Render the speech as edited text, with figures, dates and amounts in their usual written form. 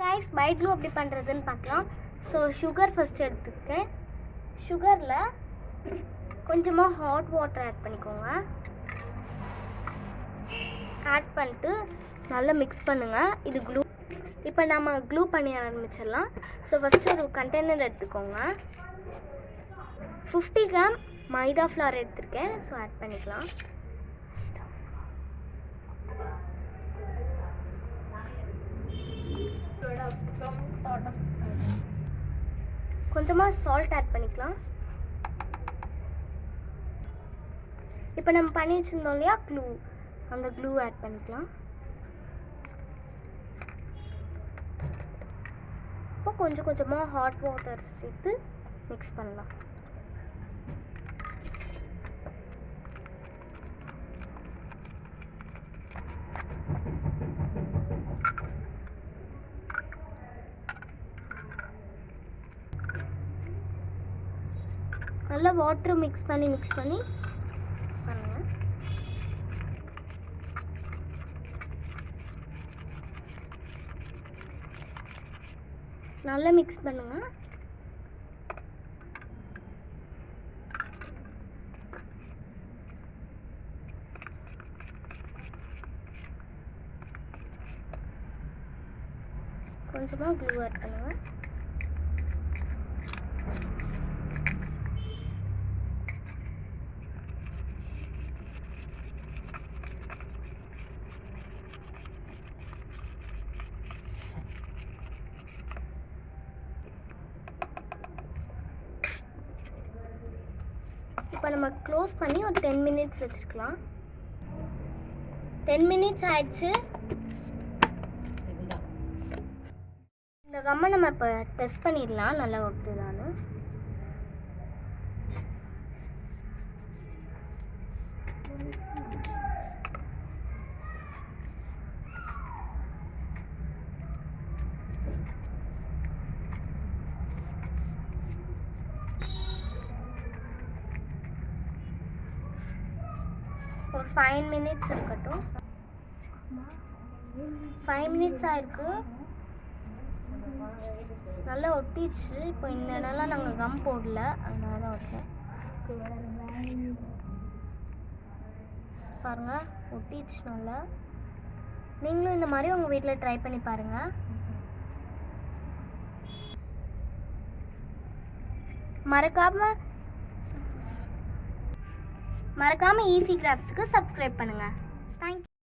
guys, bite glue எப்படி பண்றதுன்னு பார்க்கலாம். ஸோ சுகர் ஃபர்ஸ்ட் எடுத்துக்கேன். சுகரில் கொஞ்சமாக ஹாட் வாட்டர் ஆட் பண்ணிக்கோங்க. ஆட் பண்ணிட்டு நல்லா மிக்ஸ் பண்ணுங்கள். இது க்ளூ. இப்போ நம்ம க்ளூ பண்ணி ஆரம்பிச்சிடலாம். ஸோ ஃபஸ்ட்டு ஒரு கண்டெய்னர் எடுத்துக்கோங்க. 50 கிராம் மைதா ஃப்ளார் எடுத்துருக்கேன். ஸோ ஆட் பண்ணிக்கலாம். கொஞ்சமாக சால்ட் ஆட் பண்ணிக்கலாம். இப்போ நம்ம பண்ணி வச்சுருந்தோம் இல்லையா க்ளூ, அந்த க்ளூ ஆட் பண்ணிக்கலாம். இப்போ கொஞ்சம் கொஞ்சமாக ஹாட் வாட்டர் சேர்த்து மிக்ஸ் பண்ணலாம். நல்லா வாட்டர் மிக்ஸ் பண்ணி பண்ணுங்க. நல்லா மிக்ஸ் பண்ணுங்க. கொஞ்சமாக க்ளூ ஆட் பண்ணுங்க. இப்போ நம்ம க்ளோஸ் பண்ணி ஒரு 10 மினிட்ஸ் வச்சுருக்கலாம். 10 மினிட்ஸ் ஆயிடுச்சு. இந்த கம்மை நம்ம இப்போ டெஸ்ட் பண்ணிடலாம் நல்லா ஒட்டுதான்னு. ஒரு 5 மினிட்ஸ் இருக்கட்டும். 5 மினிட்ஸ் ஆயிருக்கு. நல்லா ஒட்டிச்சு. இப்போ இந்த இடம்லாம் நாங்கள் கம் போடல, அதனால தான் ஒட்டேன். பாருங்கள் ஒட்டிச்சு நல்லா. நீங்களும் இந்த மாதிரி உங்கள் வீட்டில் ட்ரை பண்ணி பாருங்கள். மறக்காமல் ஈஸி கிராஃப்ட்ஸுக்கு சப்ஸ்கிரைப் பண்ணுங்கள்.